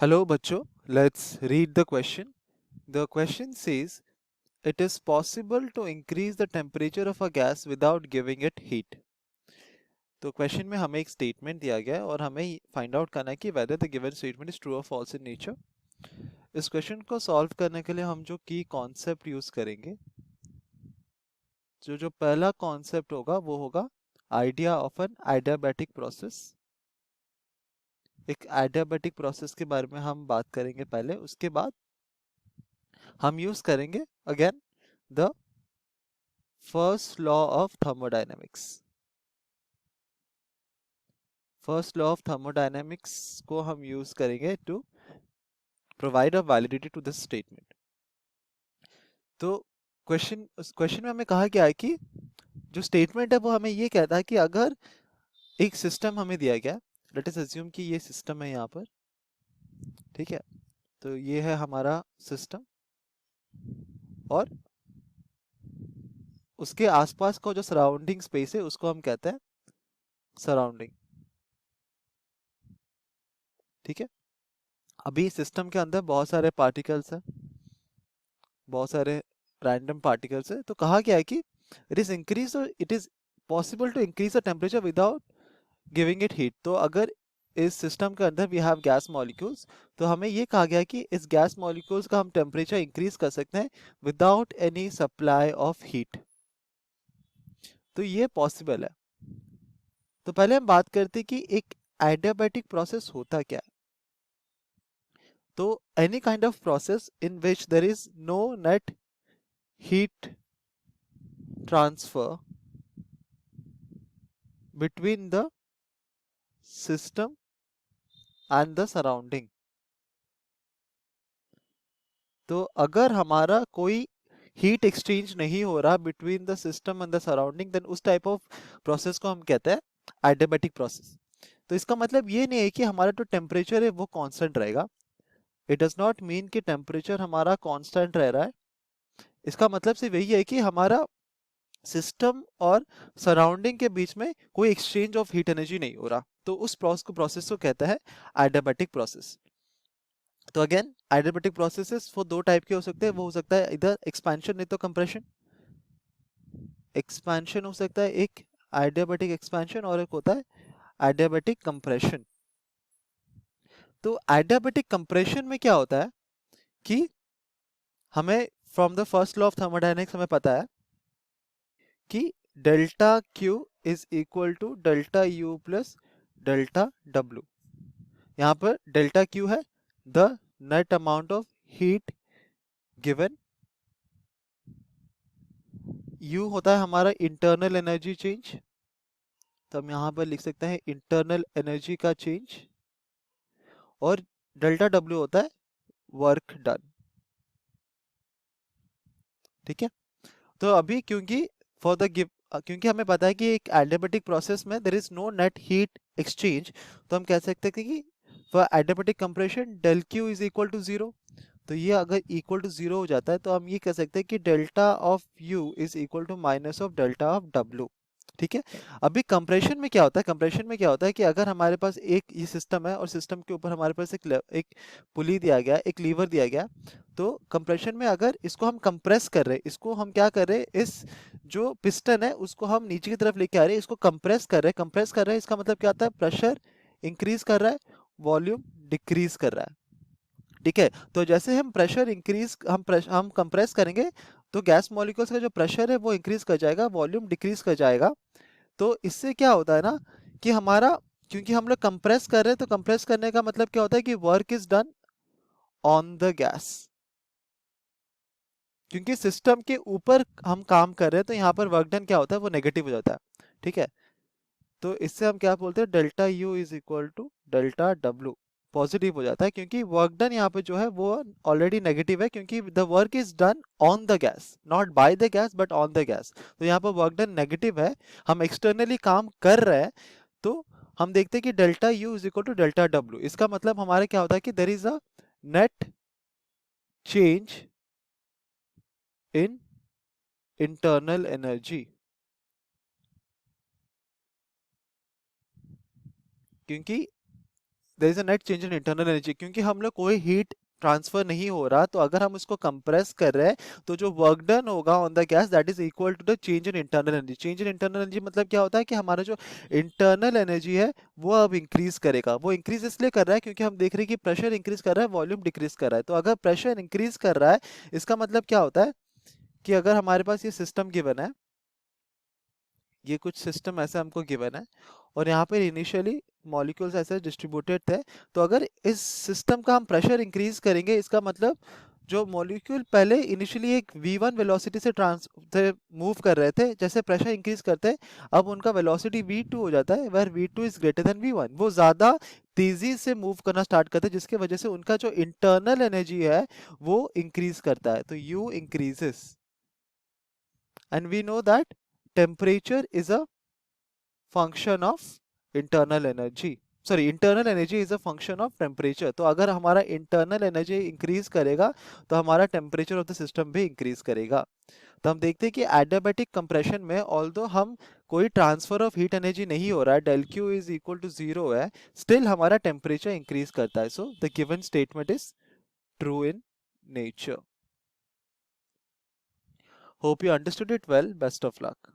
Hello, बच्चों. Let's read the question. The question says, it is possible to increase the temperature of a gas without giving it heat. तो question में हमें एक statement दिया गया है और हमें फाइंड आउट करना है कि whether the given statement is true और फॉल्स इन नेचर. इस क्वेश्चन को सॉल्व करने के लिए हम जो की कॉन्सेप्ट यूज करेंगे, जो पहला कॉन्सेप्ट होगा वो होगा idea of an adiabatic process. एक एडियाबैटिक प्रोसेस के बारे में हम बात करेंगे पहले. उसके बाद हम यूज करेंगे again the first law of thermodynamics. First law of thermodynamics को हम यूज करेंगे to provide a validity to this statement. तो क्वेश्चन में हमें कहा गया है कि जो स्टेटमेंट है वो हमें ये कहता है कि अगर एक सिस्टम हमें दिया गया, लेट अस अज्यूम कि ये सिस्टम है यहाँ पर, ठीक है. तो ये है हमारा सिस्टम और उसके आसपास का जो सराउंडिंग स्पेस है उसको हम कहते हैं सराउंडिंग. ठीक है. अभी सिस्टम के अंदर बहुत सारे पार्टिकल्स हैं, बहुत सारे रैंडम पार्टिकल्स है. तो कहा गया है कि it is possible to increase the temperature without giving it heat. तो अगर इस सिस्टम के अंदर वी हैव गैस मॉलिक्यूल्स, तो हमें ये कहा गया है कि इस गैस मॉलिक्यूल्स का हम टेम्परेचर इंक्रीज कर सकते हैं without any supply of heat. तो ये पॉसिबल है. तो पहले हम बात करते हैं कि एक एडियाबैटिक प्रोसेस होता क्या है. तो any kind of process in which there is no net heat transfer between the system and the surrounding. तो अगर हमारा कोई हीट एक्सचेंज नहीं हो रहा between the system and the surrounding, then उस टाइप ऑफ प्रोसेस को हम कहते हैं एडियाबैटिक प्रोसेस. तो इसका मतलब ये नहीं है कि हमारा जो टेम्परेचर है वो कांस्टेंट रहेगा. इट डज नॉट मीन कि टेम्परेचर हमारा कांस्टेंट रह रहा है. इसका मतलब सिर्फ यही है कि हमारा सिस्टम और सराउंडिंग के बीच में कोई एक्सचेंज ऑफ हीट एनर्जी नहीं हो रहा. तो उस प्रोसेस को कहता है एडियाबैटिक प्रोसेस. तो अगेन एडियाबैटिक प्रोसेसेस वो दो टाइप के हो सकते हैं. वो हो सकता है इधर एक्सपेंशन नहीं तो कंप्रेशन. एक्सपेंशन हो सकता है एक एडियाबैटिक एक्सपेंशन और एक होता है एडियाबैटिक कंप्रेशन. तो एडियाबैटिक कंप्रेशन में क्या होता है कि हमें from the first law of thermodynamics हमें पता है कि delta Q is equal to delta U plus delta W. यहाँ पर डेल्टा क्यू है the net amount of heat given, U होता है हमारा इंटरनल एनर्जी चेंज. तो हम यहाँ पर लिख सकते हैं इंटरनल एनर्जी का चेंज, और डेल्टा डब्ल्यू होता है वर्क डन. ठीक है. तो अभी क्योंकि हमें पता है कि एक एडियाबैटिक प्रोसेस में there is no net heat exchange, तो हम कह सकते हैं कि for adiabatic compression del Q is equal to zero. तो ये अगर इक्वल टू जीरो हो जाता है तो हम ये कह सकते हैं कि delta of U is equal to minus of delta of W. ठीक है. अभी कंप्रेशन में क्या होता है, कंप्रेशन में क्या होता है कि अगर हमारे पास एक ये सिस्टम है और सिस्टम के ऊपर हमारे पास एक पुली दिया गया, एक लीवर दिया गया. तो कंप्रेशन में अगर इसको हम कंप्रेस कर रहे हैं, इसको हम क्या कर रहे हैं, इस जो पिस्टन है उसको हम नीचे की तरफ लेके आ रहे हैं, इसको कंप्रेस कर रहे हैं. कंप्रेस कर रहे हैं इसका मतलब क्या होता है, प्रेशर इंक्रीज कर रहा है, वॉल्यूम डिक्रीज कर रहा है. ठीक है. तो जैसे हम प्रेशर इंक्रीज हम कंप्रेस करेंगे तो गैस मॉलिक्यूल्स का जो प्रेशर है वो इंक्रीज कर जाएगा, वॉल्यूम डिक्रीज कर जाएगा. तो इससे क्या होता है ना कि हमारा, क्योंकि हम लोग कंप्रेस कर रहे हैं, तो कंप्रेस करने का मतलब क्या होता है कि work is done on the gas. क्योंकि सिस्टम के ऊपर हम काम कर रहे हैं तो यहाँ पर वर्क डन क्या होता है, वो नेगेटिव हो जाता है. ठीक है. तो इससे हम क्या बोलते हैं, delta U is equal to delta W positive हो जाता है, क्योंकि वर्क डन यहाँ पे जो है वो ऑलरेडी नेगेटिव है, क्योंकि the work is done on the gas, not by the gas but on the gas. तो यहाँ पर वर्क डन नेगेटिव है, हम एक्सटर्नली काम कर रहे हैं. तो हम देखते हैं कि delta U is equal to delta W. इसका मतलब हमारे क्या होता है कि there is a net change in internal energy. क्योंकि there is a net change in internal energy, क्योंकि हम लोग कोई हीट ट्रांसफर नहीं हो रहा, तो अगर हम उसको कंप्रेस कर रहे हैं तो जो वर्क डन होगा on the gas that is equal to the change in internal energy. Change in internal energy मतलब क्या होता है कि हमारा जो इंटरनल एनर्जी है वो अब इंक्रीज करेगा। वो इंक्रीज इसलिए कर रहा है क्योंकि हम देख रहे हैं कि प्रेशर इंक्रीज कर रहा है, वॉल्यूम डिक्रीज कर रहा है। तो अगर प्रेशर इंक्रीज कर रहा है, इसका मतलब क्या होता है कि अगर हमारे पास ये सिस्टम गिवन है, ये कुछ सिस्टम ऐसे हमको गिवन है और यहाँ पर इनिशियली मॉलिक्यूल्स ऐसे डिस्ट्रीब्यूटेड थे, तो अगर इस सिस्टम का हम प्रेशर इंक्रीज करेंगे, इसका मतलब जो मॉलिक्यूल पहले इनिशियली एक v1 वेलोसिटी से मूव कर रहे थे, जैसे प्रेशर इंक्रीज करते हैं अब उनका वेलोसिटी v2 हो जाता है, where v2 is greater than v1, वो ज्यादा तेजी से मूव करना स्टार्ट करते हैं, जिसकी वजह से उनका जो इंटरनल एनर्जी है वो इंक्रीज करता है, तो u increases. And we know that temperature is a function of internal energy, sorry internal energy is a function of temperature. तो अगर हमारा इंटरनल एनर्जी इंक्रीज करेगा तो हमारा टेम्परेचर ऑफ द सिस्टम भी इंक्रीज करेगा। तो हम देखते हैं कि एडियाबैटिक कंप्रेशन में ऑल्दो हम कोई ट्रांसफर ऑफ हीट एनर्जी नहीं हो रहा है, del Q is equal to zero है, स्टिल हमारा टेम्परेचर इंक्रीज करता है। So the given statement is true in nature. Hope you understood it well, best of luck.